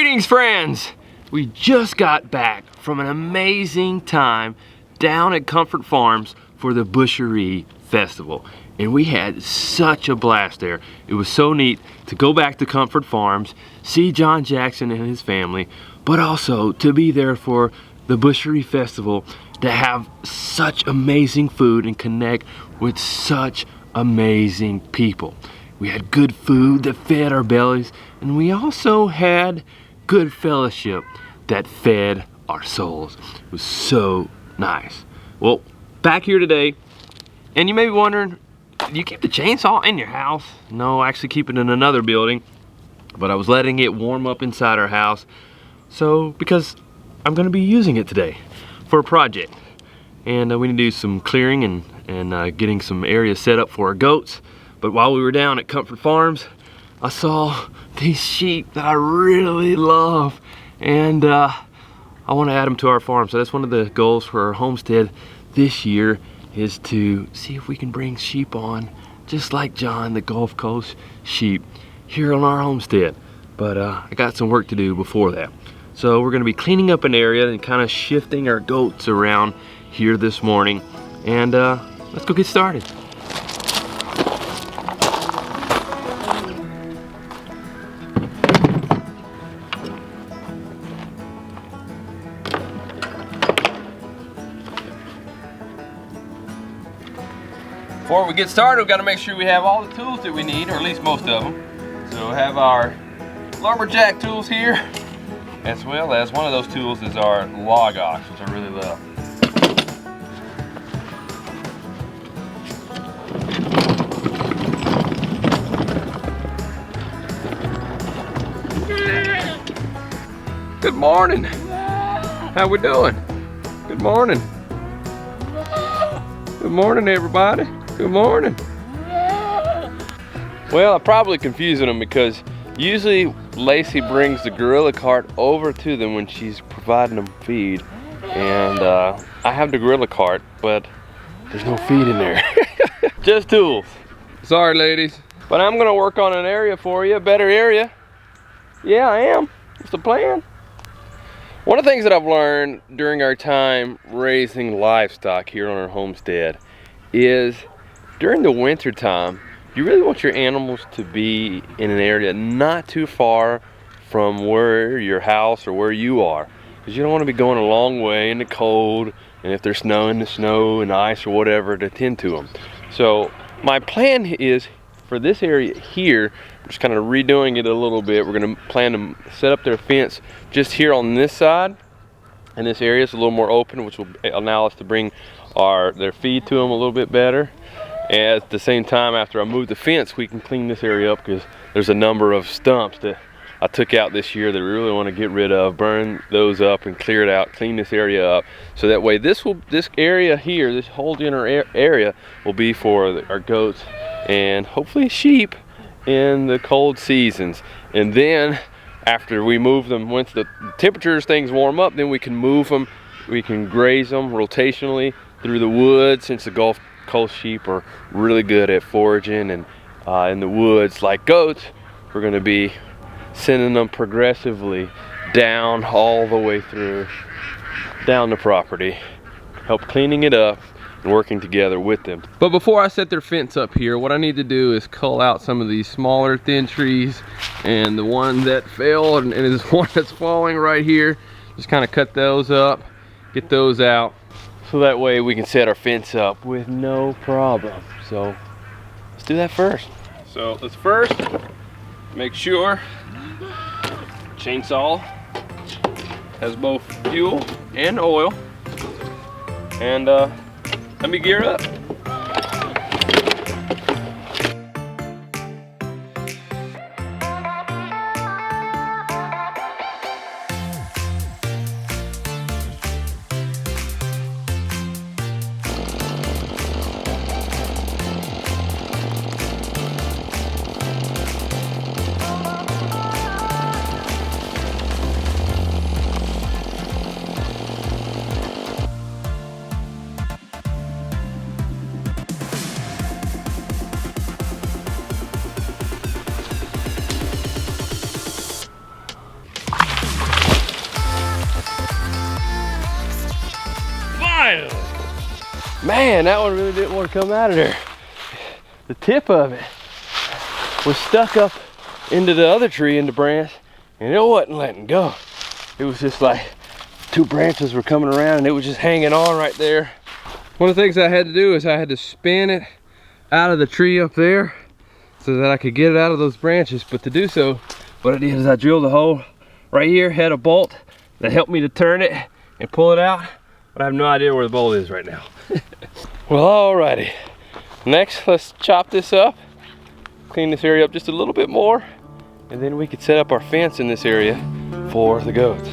Greetings, friends! We just got back from an amazing time down at Comfort Farms for the Butchery Festival. And we had such a blast there. It was so neat to go back to Comfort Farms, see John Jackson and his family, but also to be there for the Butchery Festival, to have such amazing food and connect with such amazing people. We had good food that fed our bellies, and we also had good fellowship that fed our souls. It was so nice. Well, back here today, and you may be wondering, do you keep the chainsaw in your house? No, I actually keep it in another building, but I was letting it warm up inside our house, because I'm gonna be using it today for a project. And we need to do some clearing and getting some areas set up for our goats. But while we were down at Comfort Farms, I saw these sheep that I really love, and I want to add them to our farm. So that's one of the goals for our homestead this year, is to see if we can bring sheep on, just like John, the Gulf Coast sheep, here on our homestead. But I got some work to do before that. So we're going to be cleaning up an area and kind of shifting our goats around here this morning. And let's go get started. Before we get started, we've got to make sure we have all the tools that we need, or at least most of them. So we have our lumberjack tools here, as well as one of those tools is our log ox, which I really love. Good morning. How we doing? Good morning. Good morning, everybody. Good morning. Well, I'm probably confusing them because usually Lacie brings the gorilla cart over to them when she's providing them feed. And I have the gorilla cart, but there's no feed in there. Just tools. Sorry, ladies. But I'm gonna work on an area for you, a better area. Yeah, I am. What's the plan? One of the things that I've learned during our time raising livestock here on our homestead is during the winter time, you really want your animals to be in an area not too far from where your house or where you are, because you don't want to be going a long way in the cold, and if there's snow, in the snow and ice or whatever, to tend to them. So my plan is for this area here, just kind of redoing it a little bit. We're going to plan to set up their fence just here on this side, and this area is a little more open, which will allow us to bring their feed to them a little bit better. And at the same time, after I move the fence, we can clean this area up, because there's a number of stumps that I took out this year that we really want to get rid of, burn those up and clear it out, clean this area up. So that way this area here, this whole general area, will be for our goats and hopefully sheep in the cold seasons. And then after we move them, once the temperatures, things warm up, then we can move them. We can graze them rotationally through the woods, since the Gulf Coast sheep are really good at foraging and in the woods like goats. We're going to be sending them progressively down all the way through down the property, help cleaning it up and working together with them. But before I set their fence up here, what I need to do is cull out some of these smaller thin trees, and the one that fell and is one that's falling right here, just kind of cut those up, get those out, so that way we can set our fence up with no problem. So let's do that first. So let's first make sure chainsaw has both fuel and oil, and let me gear up. Finally! Man, that one really didn't want to come out of there. The tip of it was stuck up into the other tree in the branch, and it wasn't letting go. It was just like two branches were coming around and it was just hanging on right there. One of the things I had to do is I had to spin it out of the tree up there so that I could get it out of those branches. But to do so, what I did is I drilled a hole right here, had a bolt that helped me to turn it and pull it out, but I have no idea where the bolt is right now. Well, alrighty. Next, let's chop this up, clean this area up just a little bit more, and then we could set up our fence in this area for the goats.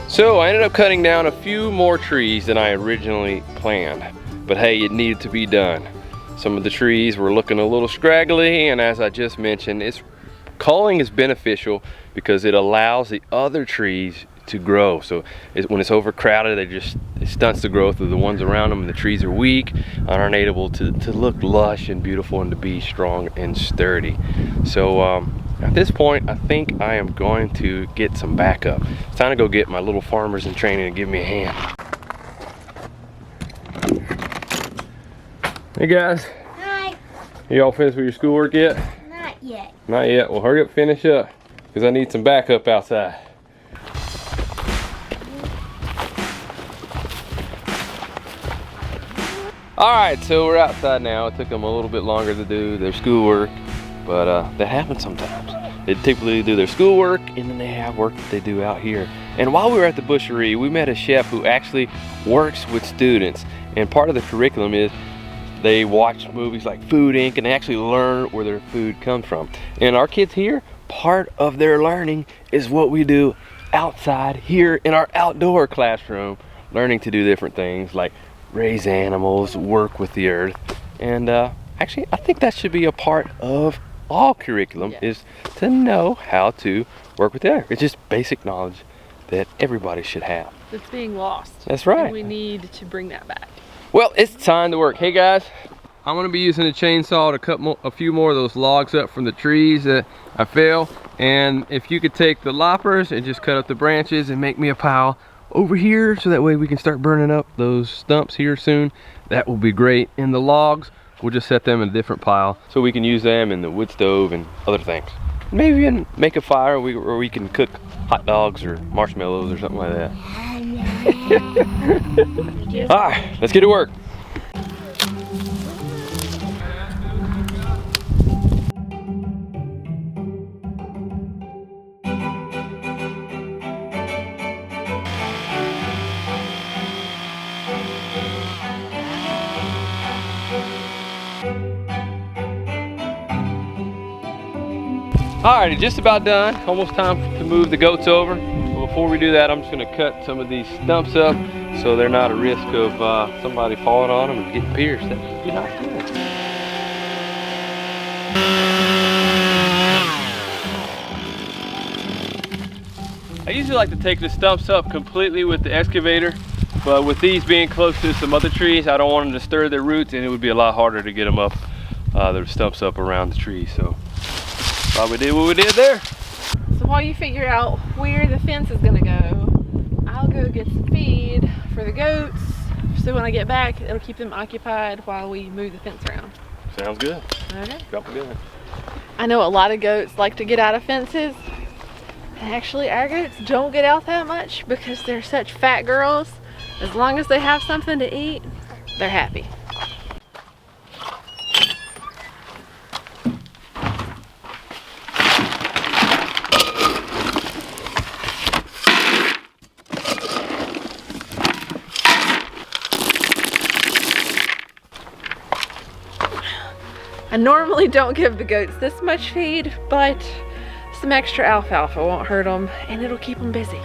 So I ended up cutting down a few more trees than I originally planned, but hey, it needed to be done. Some of the trees were looking a little scraggly, and as I just mentioned, culling is beneficial because it allows the other trees to grow. So when it's overcrowded, it stunts the growth of the ones around them, and the trees are weak and aren't able to look lush and beautiful and to be strong and sturdy. So at this point, I think I am going to get some backup. It's time to go get my little farmers in training to give me a hand. Hey guys. Hi. You all finished with your schoolwork yet? Not yet. Not yet. Well, hurry up, finish up, because I need some backup outside. Alright, so we're outside now. It took them a little bit longer to do their schoolwork, but that happens sometimes. They typically do their schoolwork and then they have work that they do out here. And while we were at the butchery, we met a chef who actually works with students. And part of the curriculum is they watch movies like Food Inc. and they actually learn where their food comes from. And our kids here, part of their learning is what we do outside here in our outdoor classroom, learning to do different things like raise animals, work with the earth. And actually, I think that should be a part of all curriculum, is to know how to work with the earth. It's just basic knowledge that everybody should have. It's being lost. That's right. And we need to bring that back. Well, it's time to work. Hey guys, I'm gonna be using a chainsaw to cut a few more of those logs up from the trees that I fell. And if you could take the loppers and just cut up the branches and make me a pile over here, so that way we can start burning up those stumps here soon, that will be great. And the logs, we'll just set them in a different pile so we can use them in the wood stove and other things. Maybe even make a fire where we can cook hot dogs or marshmallows or something like that. All right, let's get to work. Alrighty, just about done. Almost time to move the goats over. But before we do that, I'm just gonna cut some of these stumps up so they're not a risk of somebody falling on them and getting pierced. That would be not good. I usually like to take the stumps up completely with the excavator, but with these being close to some other trees, I don't want them to stir their roots, and it would be a lot harder to get them up, their stumps up around the tree. So we did what we did there. So while you figure out where the fence is gonna go, I'll go get some feed for the goats. So when I get back, it'll keep them occupied while we move the fence around. Sounds good. Okay. Drop it in. I know a lot of goats like to get out of fences. Actually, our goats don't get out that much because they're such fat girls. As long as they have something to eat, they're happy. I normally don't give the goats this much feed, but some extra alfalfa won't hurt them and it'll keep them busy.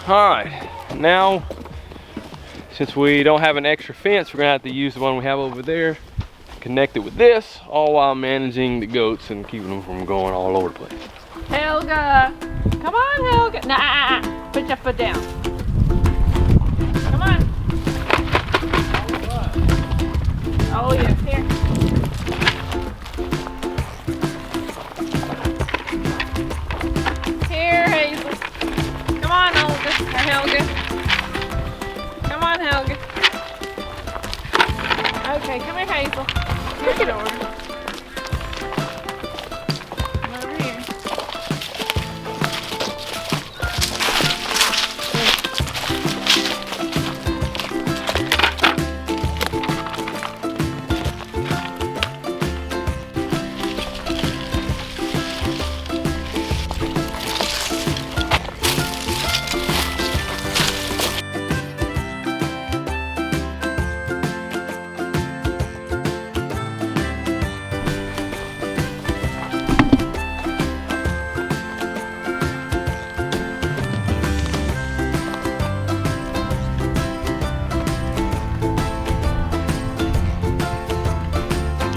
All right, now since we don't have an extra fence, we're gonna have to use the one we have over there, connect it with this, all while managing the goats and keeping them from going all over the place. Helga, come on, Helga. Nah, put your foot down. Come on. Oh yes, here. Here, Hazel. Come on, Olga, or Helga. Come on, Helga. Okay, come here, Hazel. Here's the door. Come over here.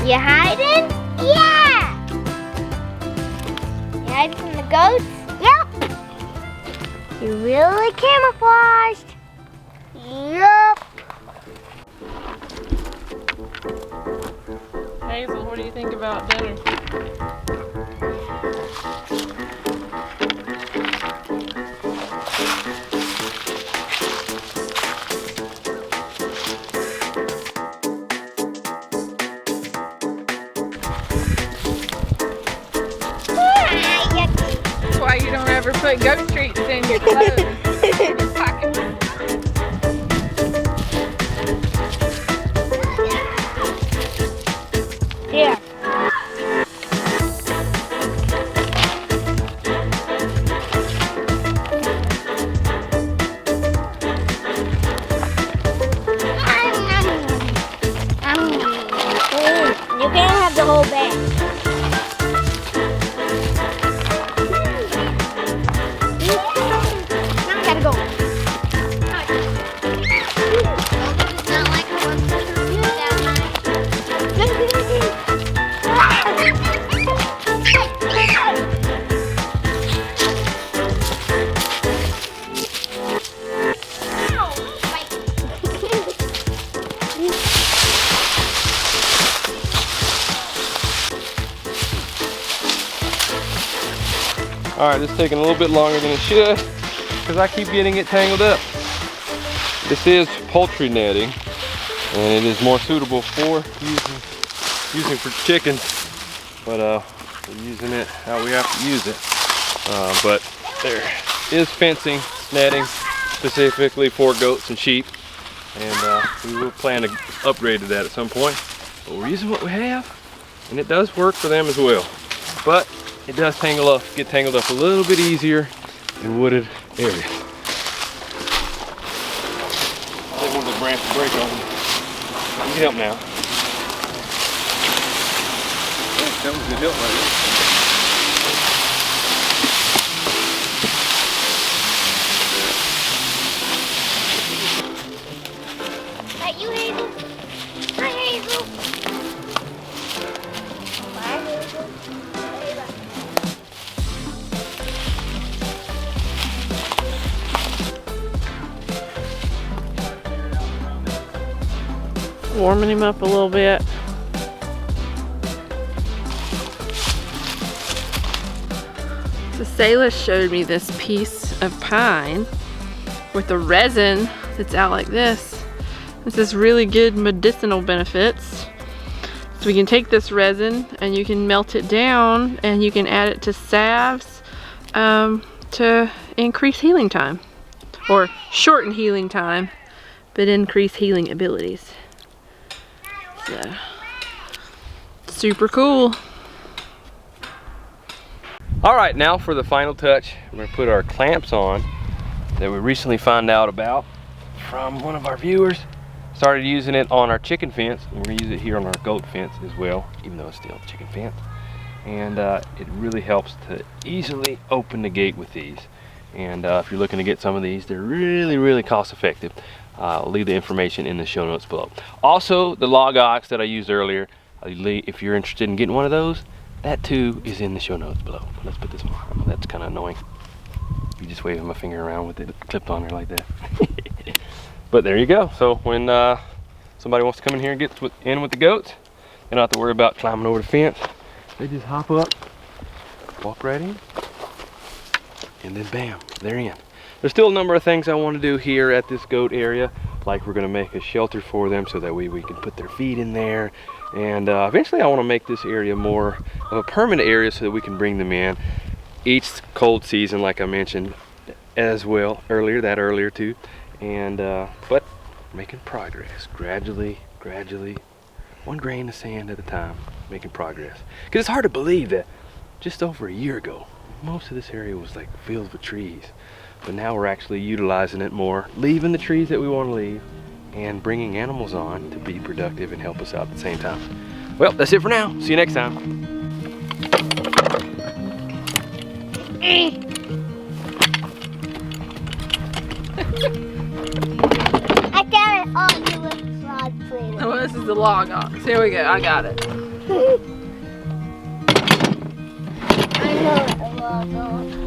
You hiding? Yeah! You hiding from the goats? Yep! You're really camouflaged. Yep! Hazel, what do you think about dinner? That's why you don't ever put goat treats in your clothes. In your pockets. Yeah. You can't have the whole bag. Now I gotta go. All right, it's taking a little bit longer than it should because I keep getting it tangled up. This is poultry netting, and it is more suitable for using for chickens, but we're using it how we have to use it. But there is fencing, netting specifically for goats and sheep, and we will plan to upgrade to that at some point. But we're using what we have, and it does work for them as well. But it does get tangled up a little bit easier in wooded areas. I think one of the branches break on me. You can help now. That was good help right there. Hey, you Hazel? Hi, Hazel. Bye, Hazel. warming him up a little bit. So Selah showed me this piece of pine with the resin that's out like this. This is really good medicinal benefits. So we can take this resin and you can melt it down and you can add it to salves to increase healing time. Or shorten healing time, but increase healing abilities. So, super cool. All right, now for the final touch, we're gonna put our clamps on that we recently found out about from one of our viewers. Started using it on our chicken fence, and we're gonna use it here on our goat fence as well, even though it's still a chicken fence. And it really helps to easily open the gate with these. And if you're looking to get some of these, they're really cost effective. I'll leave the information in the show notes below. Also, the log ox that I used earlier, if you're interested in getting one of those, that too is in the show notes below. Let's put this on. That's kind of annoying. You just waving my finger around with it clipped on there like that. But there you go. So when somebody wants to come in here and get in with the goats, they don't have to worry about climbing over the fence. They just hop up, walk right in, and then bam, they're in. There's still a number of things I want to do here at this goat area, like we're going to make a shelter for them so that way we can put their feed in there. And eventually I want to make this area more of a permanent area so that we can bring them in each cold season, like I mentioned as well earlier too. And but making progress gradually, one grain of sand at a time, making progress. Because it's hard to believe that just over a year ago, most of this area was like filled with trees. But now we're actually utilizing it more, leaving the trees that we want to leave, and bringing animals on to be productive and help us out at the same time. Well, that's it for now. See you next time. I got it all you with rod plate. Oh, this is the log ox. Here we go. I got it. I know it's a log ox.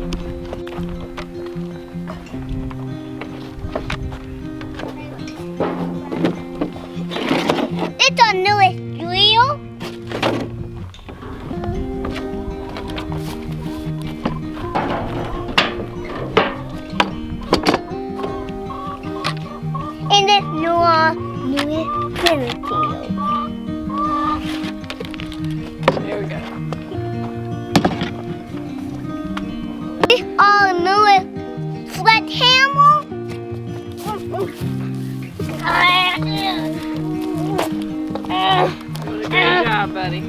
It's a newest drill. And it's newest primitive. There we go. It's all newest sledgehammer. Doing a great job, buddy.